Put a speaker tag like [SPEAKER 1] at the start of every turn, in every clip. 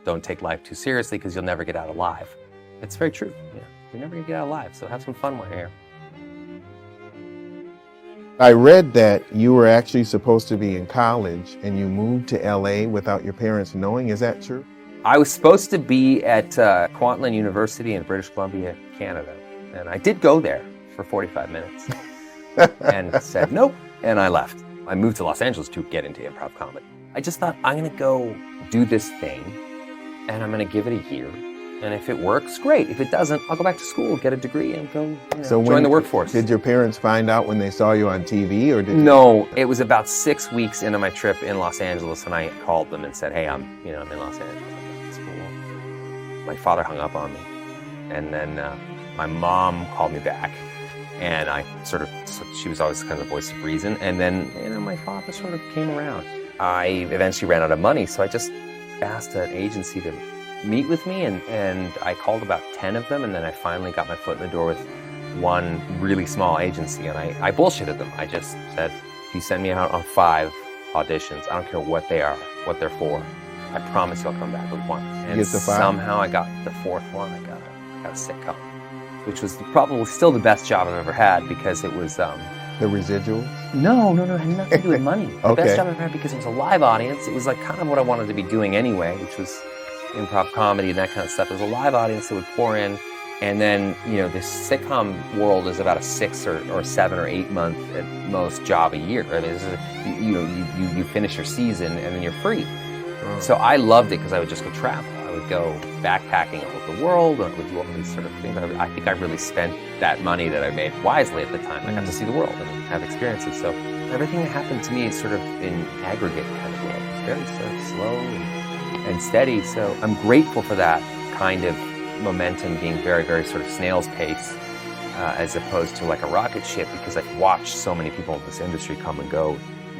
[SPEAKER 1] don't take life too seriously because you'll never get out alive. It's very true. Yeah. You're never gonna get out alive, so have some fun while you're here.
[SPEAKER 2] I read that you were actually supposed to be in college and you moved to LA without your parents knowing. Is that true?
[SPEAKER 1] I was supposed to be at Kwantlen University in British Columbia, Canada. And I did go there for 45 minutes and said nope, and I left. I moved to Los Angeles to get into improv comedy. I just thought, I'm gonna go do this thing and I'm gonna give it a year. And if it works, great. If it doesn't, I'll go back to school, get a degree, and go join the workforce.
[SPEAKER 2] Did your parents find out when they saw you on TV, or did
[SPEAKER 1] No, it was about 6 weeks into my trip in Los Angeles, and I called them and said, hey, I'm in Los Angeles, I'm at school. My father hung up on me, and then my mom called me back, and she was always kind of the voice of reason, and then my father sort of came around. I eventually ran out of money, so I just asked an agency to meet with me, and I called about 10 of them, and then I finally got my foot in the door with one really small agency, and I bullshitted them. I just said, if you send me out on 5 auditions, I don't care what they are, what they're for, I promise you I'll come back with one. And somehow I got the 4th one. I got a sitcom, which was probably still the best job I've ever had, because it was
[SPEAKER 2] the residuals?
[SPEAKER 1] No, it had nothing to do with money. The
[SPEAKER 2] Okay.
[SPEAKER 1] best job I've ever had, because it was a live audience. It was like kind of what I wanted to be doing anyway, which was improv comedy and that kind of stuff. It was a live audience that would pour in, and then this sitcom world is about a 6 or 7 or 8 month at most job a year. I mean, you finish your season and then you're free. Oh. So I loved it because I would just go travel. I would go backpacking all over the world, and I would do all these sort of things. I think I really spent that money that I made wisely at the time. I got to see the world and have experiences. So everything that happened to me is sort of in aggregate kind of way. It's very sort of slow and steady. So I'm grateful for that kind of momentum being very, very sort of snail's pace, as opposed to like a rocket ship, because I've watched so many people in this industry come and go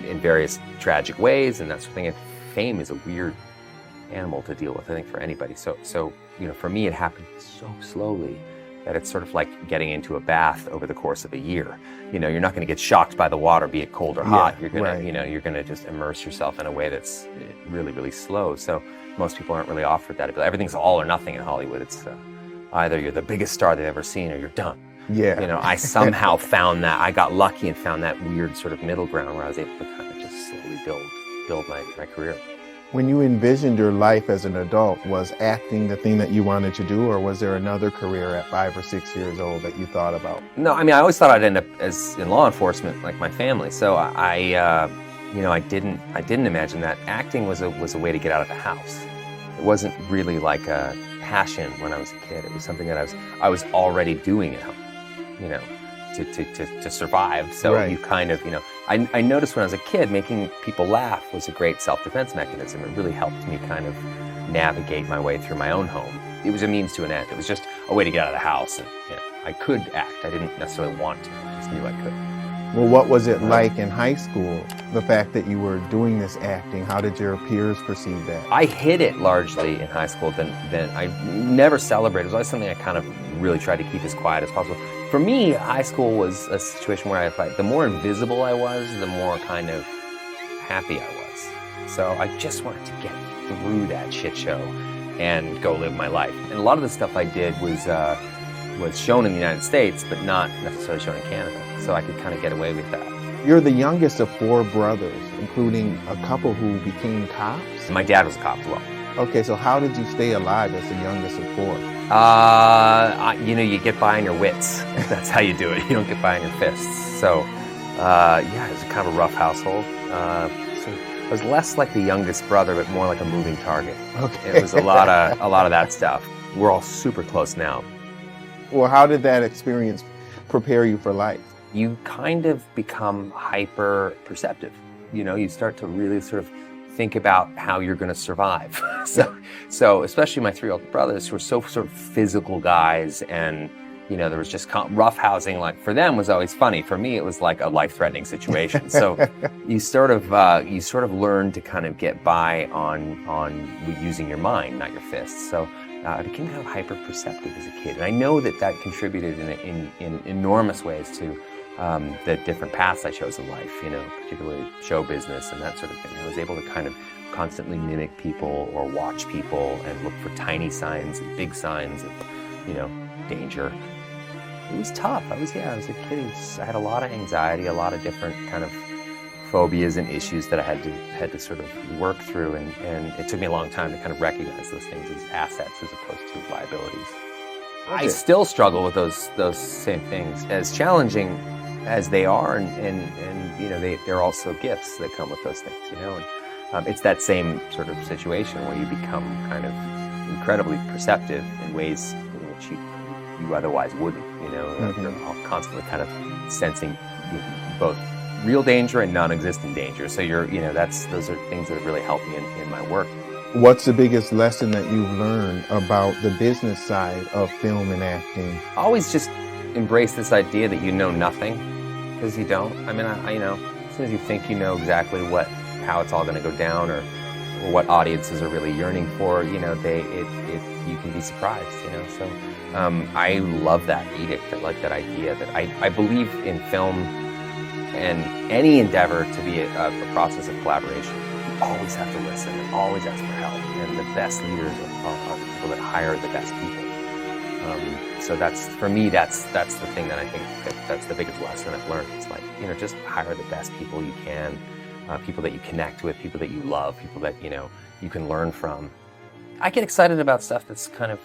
[SPEAKER 1] in various tragic ways, and that sort of thing. And fame is a weird animal to deal with, I think, for anybody. So for me, it happened so slowly that it's sort of like getting into a bath over the course of a year. You're not going to get shocked by the water, be it cold or hot. You're going to, you're going to just immerse yourself in a way that's really, really slow. So most people aren't really offered that. Everything's all or nothing in Hollywood. It's either you're the biggest star they've ever seen or you're done.
[SPEAKER 2] Yeah.
[SPEAKER 1] I somehow found that. I got lucky and found that weird sort of middle ground where I was able to kind of just slowly build my career.
[SPEAKER 2] When you envisioned your life as an adult, was acting the thing that you wanted to do, or was there another career at 5 or 6 years old that you thought about?
[SPEAKER 1] No, I mean, I always thought I'd end up in law enforcement, like my family. So I didn't imagine that acting was a way to get out of the house. It wasn't really like a passion when I was a kid. It was something that I was already doing at home, to survive. So you kind of, I noticed when I was a kid, making people laugh was a great self-defense mechanism. It really helped me kind of navigate my way through my own home. It was a means to an end. It was just a way to get out of the house. And I could act. I didn't necessarily want to. I just knew I could.
[SPEAKER 2] Well, what was it like in high school, the fact that you were doing this acting? How did your peers perceive that?
[SPEAKER 1] I hid it largely in high school. Then I never celebrated. It was always something I kind of really tried to keep as quiet as possible. For me, high school was a situation where the more invisible I was, the more kind of happy I was. So I just wanted to get through that shit show and go live my life. And a lot of the stuff I did was shown in the United States, but not necessarily shown in Canada. So I could kind of get away with that.
[SPEAKER 2] You're the youngest of 4 brothers, including a couple who became cops?
[SPEAKER 1] My dad was a cop as well.
[SPEAKER 2] Okay, so how did you stay alive as the youngest of 4?
[SPEAKER 1] You get by on your wits. That's how you do it. You don't get by on your fists. So, it was kind of a rough household. So I was less like the youngest brother, but more like a moving target.
[SPEAKER 2] Okay.
[SPEAKER 1] It was a lot of that stuff. We're all super close now.
[SPEAKER 2] Well, how did that experience prepare you for life?
[SPEAKER 1] You kind of become hyper perceptive. You start to really sort of think about how you're going to survive. So especially my 3 older brothers, who were so sort of physical guys, and there was just rough housing. Like, for them was always funny. For me, it was like a life-threatening situation. So you sort of learn to kind of get by on using your mind, not your fists. So I became kind of hyper-perceptive as a kid, and I know that contributed in enormous ways to the different paths I chose in life, particularly show business and that sort of thing. I was able to kind of constantly mimic people or watch people and look for tiny signs and big signs of, danger. It was tough. I was a kid. I had a lot of anxiety, a lot of different kind of phobias and issues that I had to sort of work through, and it took me a long time to kind of recognize those things as assets as opposed to liabilities. I still struggle with those same things, as challenging as they are, and they're also gifts that come with those things, and it's that same sort of situation where you become kind of incredibly perceptive in ways in which you otherwise wouldn't, You're constantly kind of sensing both real danger and non-existent danger. So those are things that have really helped me in my work.
[SPEAKER 2] What's the biggest lesson that you've learned about the business side of film and acting?
[SPEAKER 1] Always just embrace this idea that you know nothing, because you don't. I mean, as soon as you think you know exactly how it's all going to go down, or what audiences are really yearning for, you can be surprised, So I love that edict, that idea that I believe in film and any endeavor to be a process of collaboration. You always have to listen and always ask for help, and the best leaders are the people that hire the best people. So for me, that's the thing that I think that's the biggest lesson I've learned. It's like, just hire the best people you can, people that you connect with, people that you love, people that, you can learn from. I get excited about stuff that's kind of,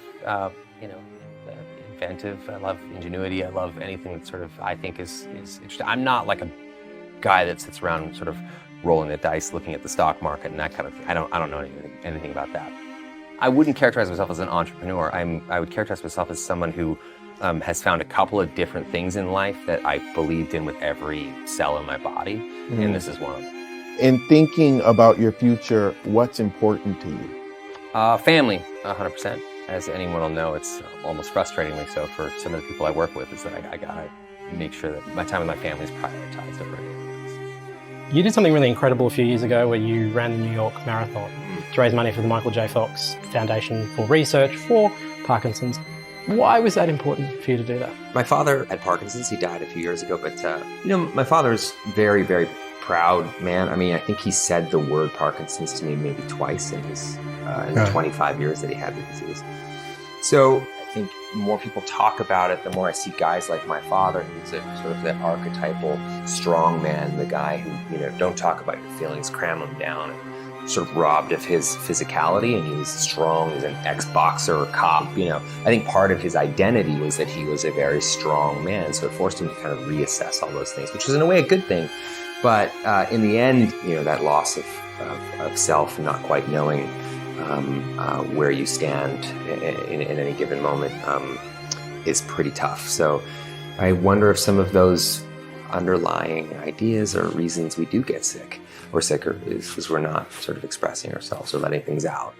[SPEAKER 1] inventive. I love ingenuity. I love anything that sort of I think is interesting. I'm not like a guy that sits around sort of rolling the dice, looking at the stock market and that kind of thing. I don't know anything about that. I wouldn't characterize myself as an entrepreneur. I would characterize myself as someone who has found a couple of different things in life that I believed in with every cell in my body, and this is one of them.
[SPEAKER 2] In thinking about your future, what's important to you?
[SPEAKER 1] Family, 100%. As anyone will know, it's almost frustratingly so for some of the people I work with, is that I gotta make sure that my time with my family is prioritized over anything else.
[SPEAKER 3] You did something really incredible a few years ago where you ran the New York Marathon to raise money for the Michael J. Fox Foundation for research for Parkinson's. Why was that important for you to do that?
[SPEAKER 4] My father had Parkinson's. He died a few years ago, but my father's very, very proud man. I mean, I think he said the word Parkinson's to me maybe twice in his in the 25 years that he had the disease. So I think the more people talk about it, the more I see guys like my father, who's a sort of the archetypal strong man, the guy who, don't talk about your feelings, cram them down, and sort of robbed of his physicality, and he was strong, he was an ex-boxer or cop, I think part of his identity was that he was a very strong man, so it forced him to kind of reassess all those things, which was in a way a good thing. But in the end, that loss of self, not quite knowing where you stand in any given moment is pretty tough. So I wonder if some of those underlying ideas or reasons we do get sick or sicker is because we're not sort of expressing ourselves or letting things out.